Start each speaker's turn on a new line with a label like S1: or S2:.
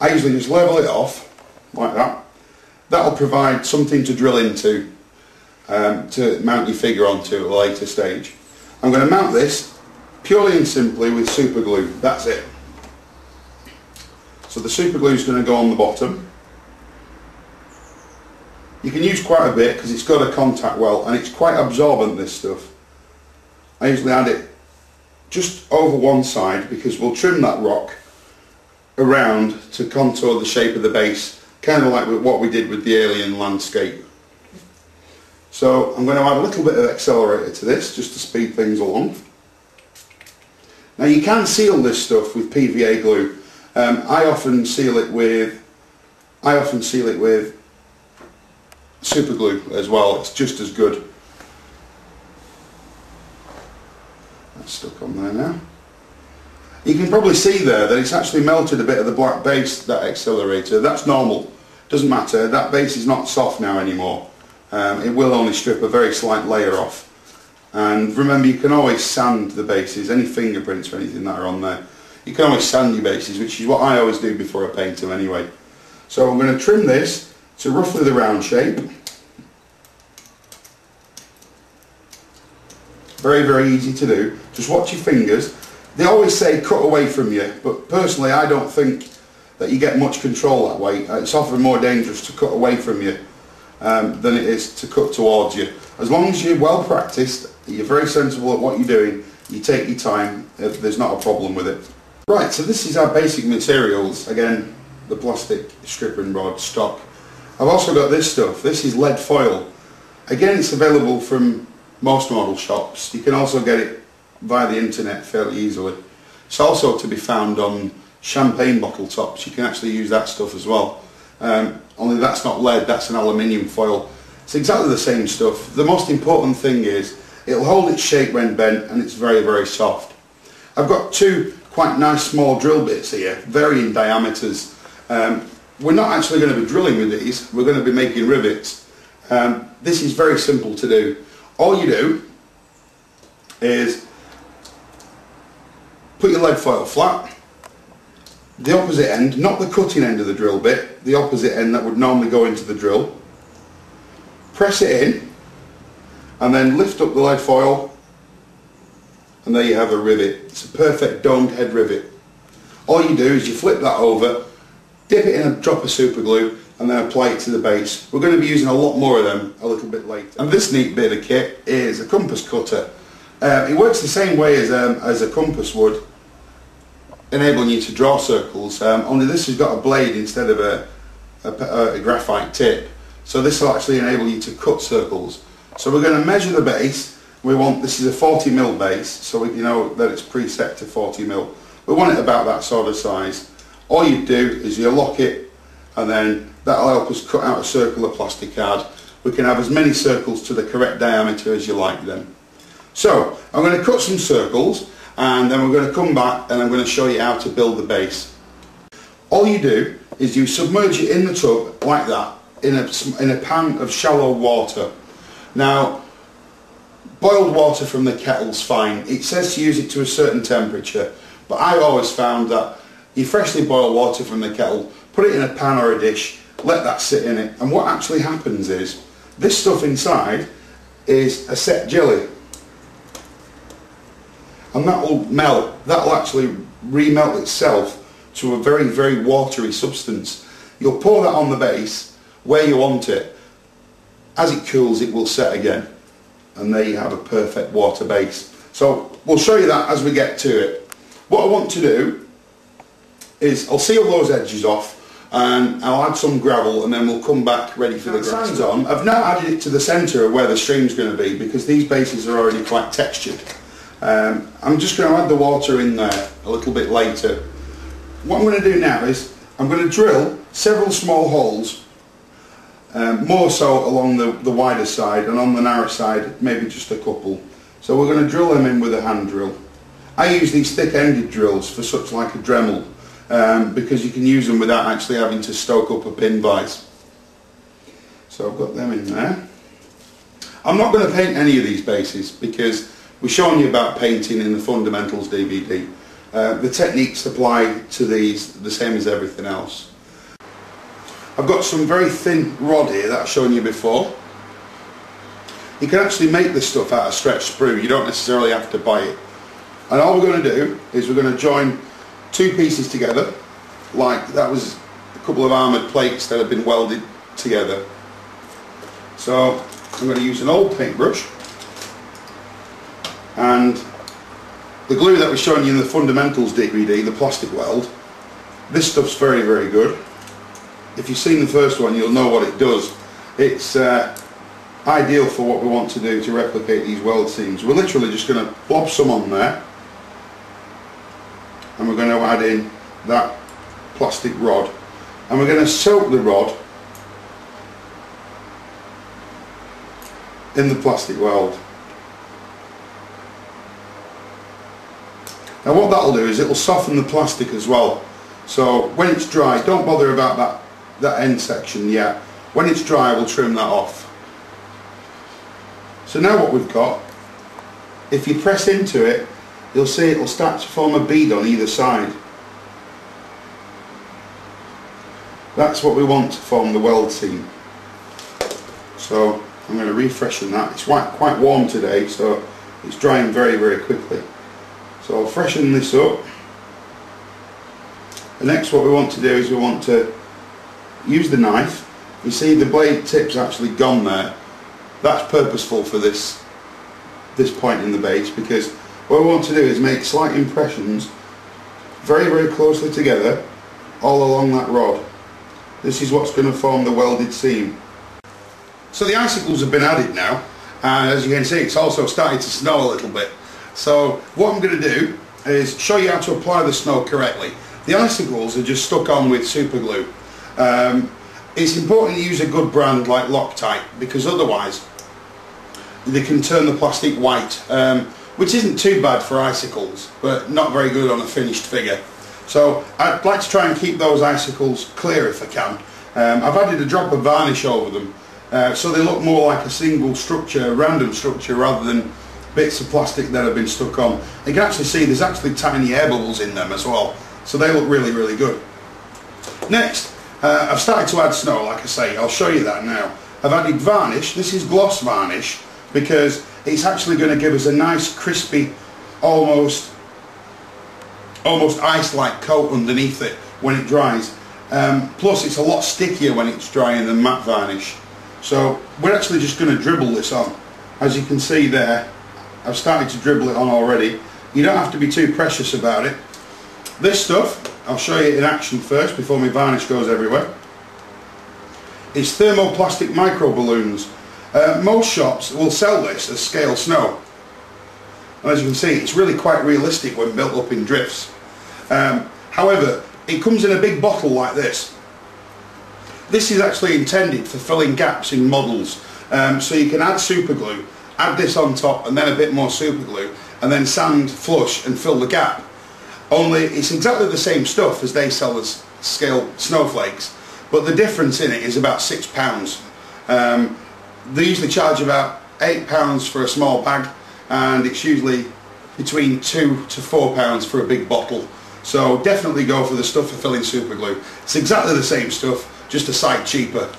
S1: I usually just level it off like that. That'll provide something to drill into to mount your figure onto at a later stage. I'm going to mount this purely and simply with super glue. That's it. So the super glue is going to go on the bottom. You can use quite a bit because it's got a contact well and it's quite absorbent, this stuff. I usually add it just over one side because we'll trim that rock around to contour the shape of the base, kind of like what we did with the alien landscape. So I'm going to add a little bit of accelerator to this just to speed things along. Now you can seal this stuff with PVA glue. I often seal it with super glue as well. It's just as good. That's stuck on there now. You can probably see there that it's actually melted a bit of the black base, that accelerator. That's normal, doesn't matter. That base is not soft now anymore. It will only strip a very slight layer off. And remember, you can always sand the bases, any fingerprints or anything that are on there. You can always sand your bases, which is what I always do before I paint them anyway. So I'm going to trim this to roughly the round shape. Very, very easy to do. Just watch your fingers. They always say cut away from you, but personally I don't think that you get much control that way. It's often more dangerous to cut away from you than it is to cut towards you. As long as you're well practiced, you're very sensible at what you're doing, you take your time, there's not a problem with it. Right, so this is our basic materials. Again, the plastic strip and rod stock. I've also got this stuff. This is lead foil. Again, it's available from most model shops. You can also get it via the internet fairly easily. It's also to be found on champagne bottle tops. You can actually use that stuff as well. Only that's not lead, that's an aluminium foil. It's exactly the same stuff. The most important thing is it'll hold its shape when bent and it's very, very soft. I've got two quite nice small drill bits here, varying diameters. We're not actually going to be drilling with these, we're going to be making rivets. This is very simple to do. All you do is put your lead foil flat, the opposite end, not the cutting end of the drill bit, the opposite end that would normally go into the drill, press it in and then lift up the lead foil and there you have a rivet. It's a perfect domed head rivet. All you do is you flip that over, dip it in a drop of super glue and then apply it to the base. We're going to be using a lot more of them a little bit later. And this neat bit of kit is a compass cutter. It works the same way as a compass would, enabling you to draw circles, only this has got a blade instead of a graphite tip. So this will actually enable you to cut circles. So we're going to measure the base. This is a 40mm base, so you know that it's preset to 40mm. We want it about that sort of size. All you do is you lock it and then that'll help us cut out a circle of plastic card. We can have as many circles to the correct diameter as you like them. So I'm going to cut some circles and then we're going to come back and I'm going to show you how to build the base. All you do is you submerge it in the tub like that in a pan of shallow water. Now boiled water from the kettle's fine. It says to use it to a certain temperature, but I've always found that you freshly boil water from the kettle, put it in a pan or a dish, let that sit in it, and what actually happens is this stuff inside is a set jelly. And that will melt, that will actually remelt itself to a very, very watery substance. You'll pour that on the base where you want it. As it cools, it will set again. And there you have a perfect water base. So we'll show you that as we get to it. What I want to do is I'll seal those edges off and I'll add some gravel and then we'll come back ready for the sands on. I've now added it to the centre of where the stream's going to be because these bases are already quite textured. I'm just going to add the water in there a little bit later. What I'm going to do now is I'm going to drill several small holes, more so along the wider side, and on the narrow side maybe just a couple. So we're going to drill them in with a hand drill. I use these thick-ended drills for such like a Dremel because you can use them without actually having to stoke up a pin vise. So I've got them in there. I'm not going to paint any of these bases because we're showing you about painting in the Fundamentals DVD. The techniques apply to these the same as everything else. I've got some very thin rod here that I've shown you before. You can actually make this stuff out of stretched sprue, you don't necessarily have to buy it. And all we're going to do is we're going to join two pieces together, like that was a couple of armoured plates that have been welded together. So I'm going to use an old paintbrush, and the glue that was showing you in the Fundamentals DVD, the plastic weld, this stuff's very, very good. If you've seen the first one, you'll know what it does. It's ideal for what we want to do to replicate these weld seams. We're literally just going to blob some on there, and we're going to add in that plastic rod, and we're going to soak the rod in the plastic weld. Now what that'll do is it'll soften the plastic as well, so when it's dry, don't bother about that end section yet. When it's dry, we'll trim that off. So now what we've got, if you press into it, you'll see it'll start to form a bead on either side. That's what we want to form the weld seam. So I'm going to refreshen that. It's quite warm today, so it's drying very, very quickly. So I'll freshen this up. The next what we want to do is we want to use the knife. You see the blade tip's actually gone there. That's purposeful for this point in the base, because what we want to do is make slight impressions very, very closely together all along that rod. This is what's going to form the welded seam. So the icicles have been added now, and as you can see, it's also starting to snow a little bit. So what I'm going to do is show you how to apply the snow correctly. The icicles are just stuck on with super glue. It's important to use a good brand like Loctite, because otherwise they can turn the plastic white, which isn't too bad for icicles, but not very good on a finished figure. So I'd like to try and keep those icicles clear if I can. I've added a drop of varnish over them, so they look more like a single structure, a random structure, rather than bits of plastic that have been stuck on. You can actually see there's actually tiny air bubbles in them as well, so they look really, really good. Next, I've started to add snow, like I say. I'll show you that now. I've added varnish. This is gloss varnish, because it's actually going to give us a nice crispy, almost ice-like coat underneath it when it dries. Plus it's a lot stickier when it's drying than matte varnish. So we're actually just going to dribble this on. As you can see there, I've started to dribble it on already. You don't have to be too precious about it. This stuff, I'll show you in action first before my varnish goes everywhere. It's thermoplastic micro balloons. Most shops will sell this as scale snow. And as you can see, it's really quite realistic when built up in drifts. However, it comes in a big bottle like this. This is actually intended for filling gaps in models. So you can add super glue, add this on top, and then a bit more super glue, and then sand, flush, and fill the gap. Only it's exactly the same stuff as they sell as scale snowflakes, but the difference in it is about £6. They usually charge about £8 for a small bag, and it's usually between £2 to £4 for a big bottle. So definitely go for the stuff for filling super glue. It's exactly the same stuff, just a sight cheaper.